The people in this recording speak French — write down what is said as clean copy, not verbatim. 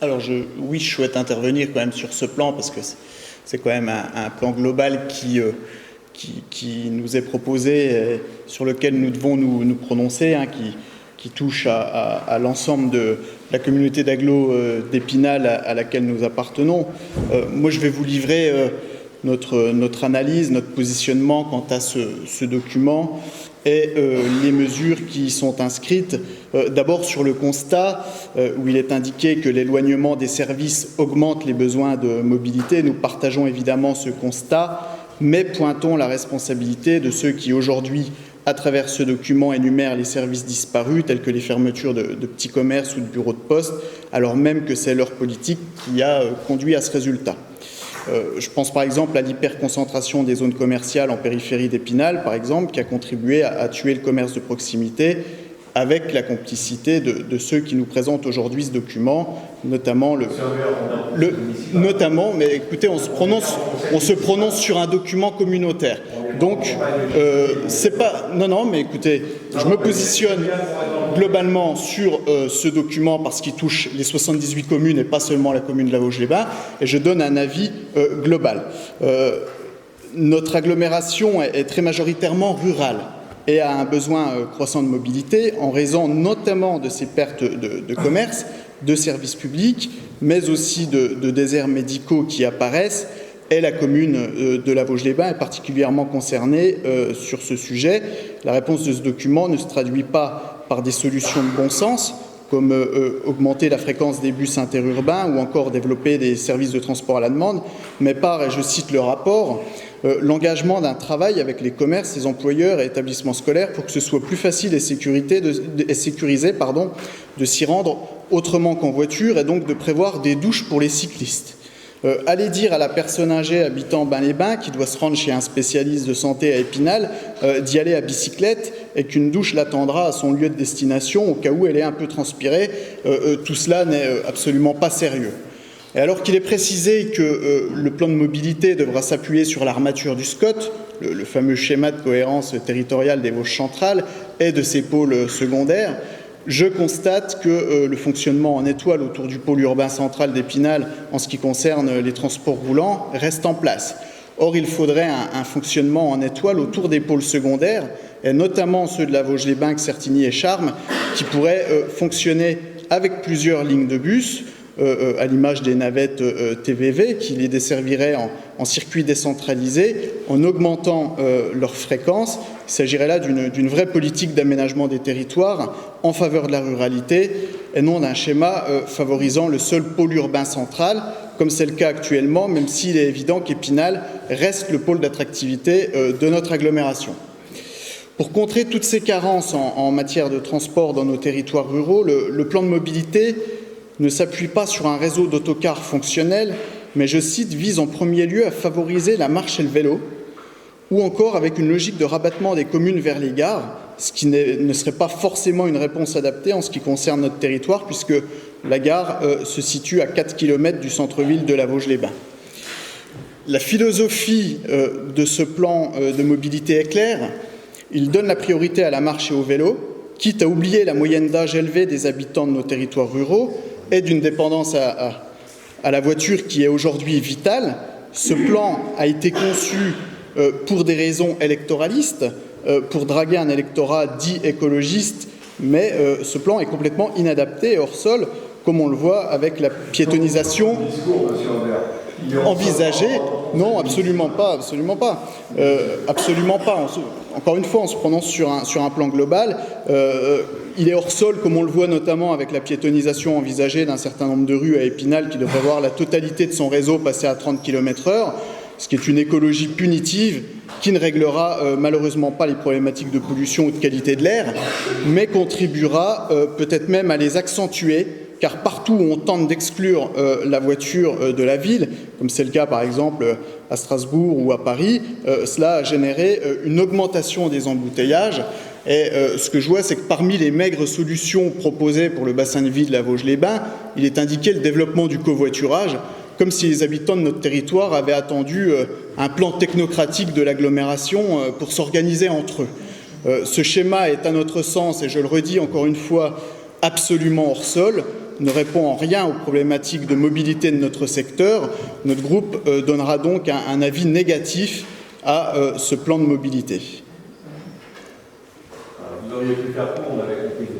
Alors, oui, je souhaite intervenir quand même sur ce plan parce que c'est quand même un plan global qui nous est proposé, sur lequel nous devons nous prononcer, hein, qui touche à l'ensemble de la communauté d'agglo d'Épinal à laquelle nous appartenons. Moi, je vais vous livrer notre analyse, notre positionnement quant à ce document et les mesures qui y sont inscrites. D'abord sur le constat où il est indiqué que l'éloignement des services augmente les besoins de mobilité. Nous partageons évidemment ce constat, mais pointons la responsabilité de ceux qui aujourd'hui, à travers ce document, énumèrent les services disparus, tels que les fermetures de petits commerces ou de bureaux de poste, alors même que c'est leur politique qui a conduit à ce résultat. Je pense par exemple à l'hyperconcentration des zones commerciales en périphérie d'Épinal, par exemple, qui a contribué à tuer le commerce de proximité, avec la complicité de ceux qui nous présentent aujourd'hui ce document, notamment notamment, mais écoutez, on se prononce sur un document communautaire. Donc, c'est pas... Non, mais écoutez, je me positionne globalement sur ce document parce qu'il touche les 78 communes et pas seulement la commune de la Vosges-les-Bains, et je donne un avis global. Notre agglomération est très majoritairement rurale et a un besoin croissant de mobilité en raison notamment de ces pertes de commerce, de services publics, mais aussi de déserts médicaux qui apparaissent. Et la commune de la Vosges-les-Bains est particulièrement concernée sur ce sujet. La réponse de ce document ne se traduit pas par des solutions de bon sens, comme augmenter la fréquence des bus interurbains ou encore développer des services de transport à la demande, mais par, et je cite le rapport, l'engagement d'un travail avec les commerces, les employeurs et établissements scolaires pour que ce soit plus facile et sécurisé de s'y rendre autrement qu'en voiture et donc de prévoir des douches pour les cyclistes. Allez dire à la personne âgée habitant Bains-les-Bains qui doit se rendre chez un spécialiste de santé à Épinal d'y aller à bicyclette et qu'une douche l'attendra à son lieu de destination au cas où elle est un peu transpirée. Tout cela n'est absolument pas sérieux. Et alors qu'il est précisé que le plan de mobilité devra s'appuyer sur l'armature du SCOT, le fameux schéma de cohérence territoriale des Vosges centrales et de ses pôles secondaires, je constate que le fonctionnement en étoile autour du pôle urbain central d'Épinal en ce qui concerne les transports roulants reste en place. Or, il faudrait un fonctionnement en étoile autour des pôles secondaires, et notamment ceux de la Vosges-les-Bains, Certigny et Charmes, qui pourraient fonctionner avec plusieurs lignes de bus, à l'image des navettes TVV, qui les desserviraient en circuit décentralisé, en augmentant leur fréquence. Il s'agirait là d'une vraie politique d'aménagement des territoires en faveur de la ruralité et non d'un schéma favorisant le seul pôle urbain central, comme c'est le cas actuellement, même s'il est évident qu'Épinal reste le pôle d'attractivité de notre agglomération. Pour contrer toutes ces carences en matière de transport dans nos territoires ruraux, le plan de mobilité ne s'appuie pas sur un réseau d'autocars fonctionnel, mais, je cite, vise en premier lieu à favoriser la marche et le vélo, ou encore avec une logique de rabattement des communes vers les gares, ce qui ne serait pas forcément une réponse adaptée en ce qui concerne notre territoire, puisque la gare se situe à 4 km du centre-ville de la Vosges-les-Bains. La philosophie de ce plan de mobilité est claire. Il donne la priorité à la marche et au vélo, quitte à oublier la moyenne d'âge élevée des habitants de nos territoires ruraux et d'une dépendance à la voiture qui est aujourd'hui vitale. Ce plan a été conçu pour des raisons électoralistes, pour draguer un électorat dit écologiste, mais ce plan est complètement inadapté et hors sol, comme on le voit avec la piétonisation envisagée. Non, absolument pas, absolument pas. Absolument pas. Encore une fois, on se prononce sur un plan global. Il est hors sol, comme on le voit notamment avec la piétonisation envisagée d'un certain nombre de rues à Épinal qui devrait voir la totalité de son réseau passer à 30 km/h, ce qui est une écologie punitive qui ne réglera malheureusement pas les problématiques de pollution ou de qualité de l'air, mais contribuera peut-être même à les accentuer, car partout où on tente d'exclure la voiture de la ville, comme c'est le cas par exemple à Strasbourg ou à Paris, cela a généré une augmentation des embouteillages. Et ce que je vois, c'est que parmi les maigres solutions proposées pour le bassin de vie de la Vosges-les-Bains, il est indiqué le développement du covoiturage, comme si les habitants de notre territoire avaient attendu un plan technocratique de l'agglomération pour s'organiser entre eux. Ce schéma est à notre sens, et je le redis encore une fois, absolument hors sol. ne répond en rien aux problématiques de mobilité de notre secteur. Notre groupe donnera donc un avis négatif à ce plan de mobilité. Vous auriez pu faire court, on avait compris.